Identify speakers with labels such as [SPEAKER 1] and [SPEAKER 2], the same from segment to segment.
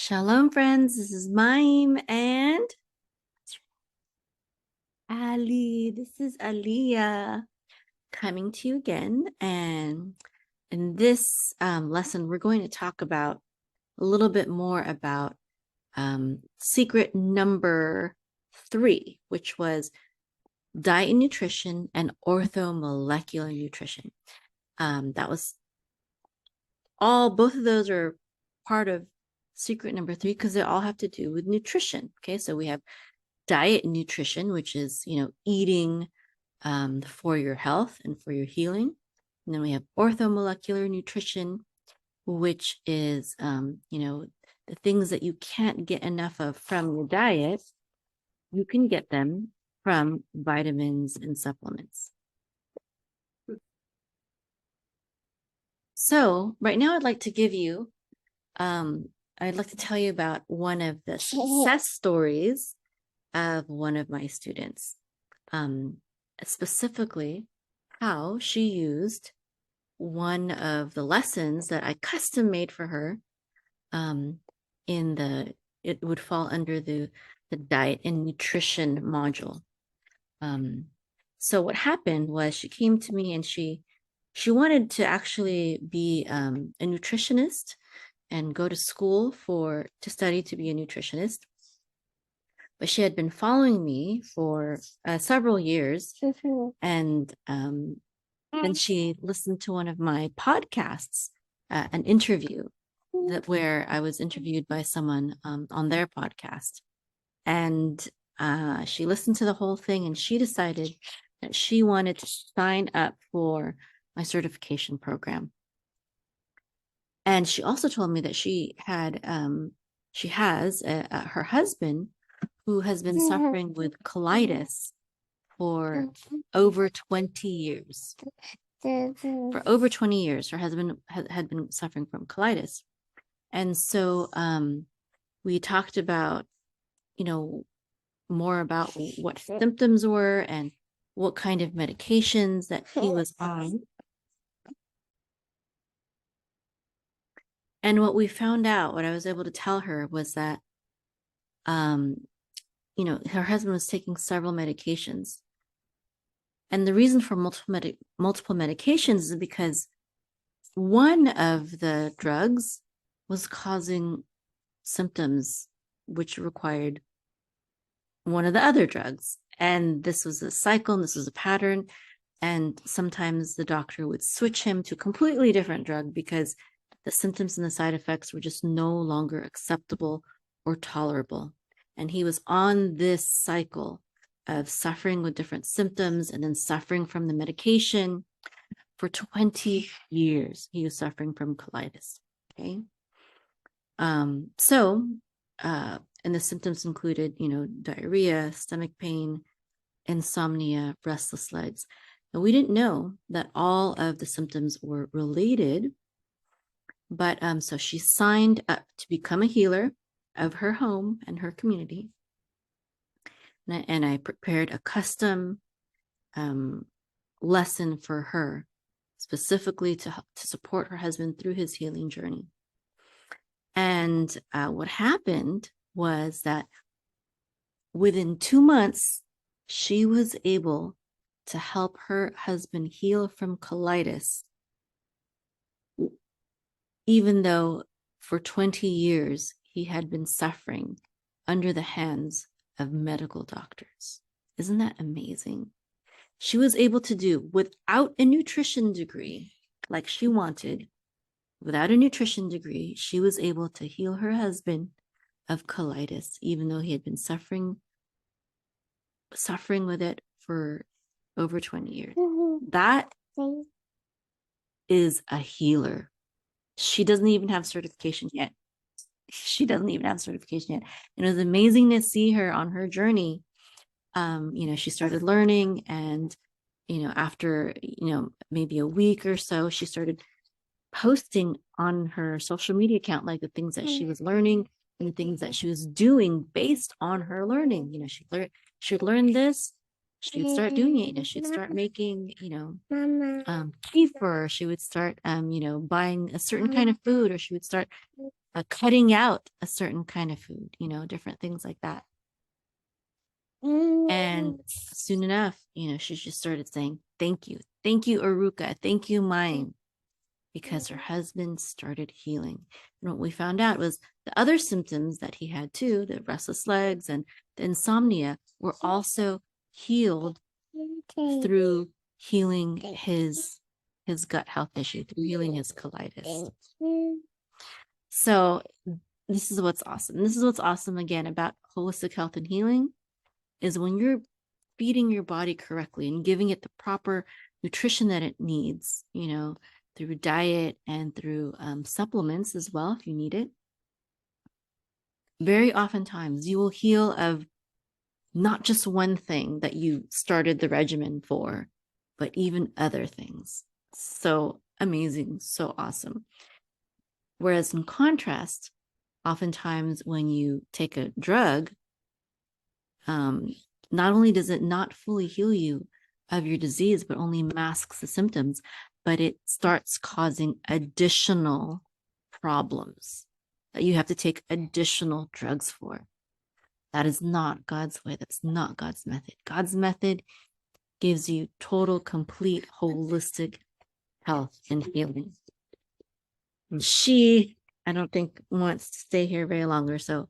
[SPEAKER 1] Shalom, friends. This is Mayim and Ali. This is Aaliyah coming to you again. And in this lesson, we're going to talk about a little bit more about secret number 3, which was diet and nutrition and orthomolecular nutrition. That was both of those are part of secret number 3 because they all have to do with nutrition. Okay, so we have diet and nutrition, which is, eating for your health and for your healing. And then we have orthomolecular nutrition, which is, the things that you can't get enough of from your diet, you can get them from vitamins and supplements. So right now I'd like to tell you about one of the success stories of one of my students, specifically how she used one of the lessons that I custom made for her. It would fall under the diet and nutrition module. So what happened was she came to me and she wanted to actually be a nutritionist and go to school to study to be a nutritionist. But she had been following me for several years. And then she listened to one of my podcasts, an interview where I was interviewed by someone on their podcast. And she listened to the whole thing and she decided that she wanted to sign up for my certification program. And she also told me that she has her husband who has been suffering with colitis for over 20 years. For over 20 years, her husband had been suffering from colitis. And so we talked about, more about what symptoms were and what kind of medications that he was on. And what we found out, what I was able to tell her was that, her husband was taking several medications. And the reason for multiple medications is because one of the drugs was causing symptoms which required one of the other drugs. And this was a cycle, and this was a pattern. And sometimes the doctor would switch him to a completely different drug because the symptoms and the side effects were just no longer acceptable or tolerable. And he was on this cycle of suffering with different symptoms and then suffering from the medication for 20 years. He was suffering from colitis. Okay. And the symptoms included, diarrhea, stomach pain, insomnia, restless legs. And we didn't know that all of the symptoms were related. But so she signed up to become a healer of her home and her community. And I prepared a custom lesson for her, specifically to support her husband through his healing journey. And what happened was that within 2 months, she was able to help her husband heal from colitis, even though for 20 years he had been suffering under the hands of medical doctors. Isn't that amazing? She was able to do, without a nutrition degree, like she wanted, without a nutrition degree, she was able to heal her husband of colitis, even though he had been suffering with it for over 20 years. That is a healer. She doesn't even have certification yet. And it was amazing to see her on her journey. She started learning, and, after, maybe a week or so, she started posting on her social media account, like the things that she was learning and things that she was doing based on her learning. She learned this. she would start doing it. You know, she'd start making, kefir. She would start, buying a certain kind of food, or she would start cutting out a certain kind of food, different things like that. And soon enough, she just started saying, thank you, Aruka, thank you, Mayim, because her husband started healing. And what we found out was the other symptoms that he had too, the restless legs and the insomnia, were also healed through healing his gut health issue, through healing his colitis. So this is what's awesome. This is what's awesome again about holistic health and healing, is when you're feeding your body correctly and giving it the proper nutrition that it needs, through diet and through supplements as well, if you need it. Very oftentimes you will heal of not just one thing that you started the regimen for, but even other things. So amazing, so awesome. Whereas in contrast, oftentimes when you take a drug, not only does it not fully heal you of your disease, but only masks the symptoms, but it starts causing additional problems that you have to take additional drugs for. That is not God's way. That's not God's method. God's method gives you total, complete, holistic health and healing. She, I don't think, wants to stay here very longer. So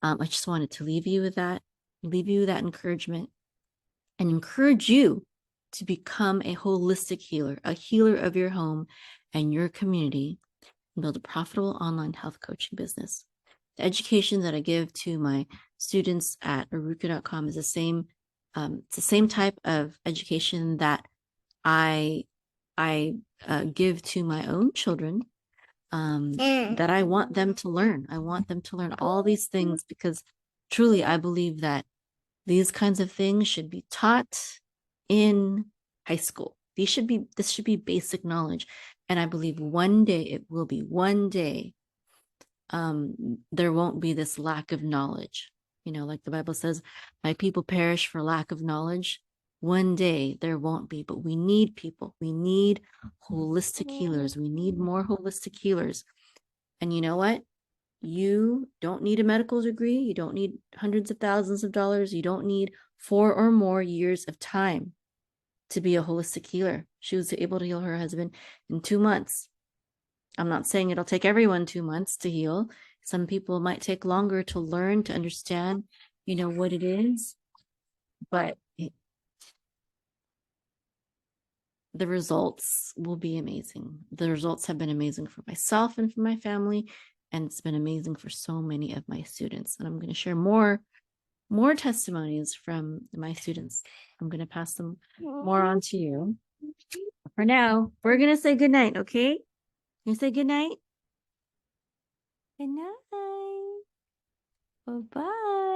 [SPEAKER 1] I just wanted to leave you with that encouragement, and encourage you to become a holistic healer, a healer of your home and your community, and build a profitable online health coaching business. The education that I give to my students at aruka.com is the same. It's the same type of education that I give to my own children, that I want them to learn. I want them to learn all these things, because truly I believe that these kinds of things should be taught in high school. This should be basic knowledge. And I believe one day it will be. One day there won't be this lack of knowledge. Like the Bible says, my people perish for lack of knowledge. One day there won't be, but we need people. We need holistic healers. We need more holistic healers. And you know what? You don't need a medical degree. You don't need hundreds of thousands of dollars. You don't need 4 or more years of time to be a holistic healer. She was able to heal her husband in 2 months. I'm not saying it'll take everyone 2 months to heal. Some people might take longer to learn, to understand, what it is. But the results will be amazing. The results have been amazing for myself and for my family. And it's been amazing for so many of my students. And I'm going to share more testimonies from my students. I'm going to pass them more on to you. For now, we're going to say goodnight, okay? You say goodnight? Good night. Bye-bye.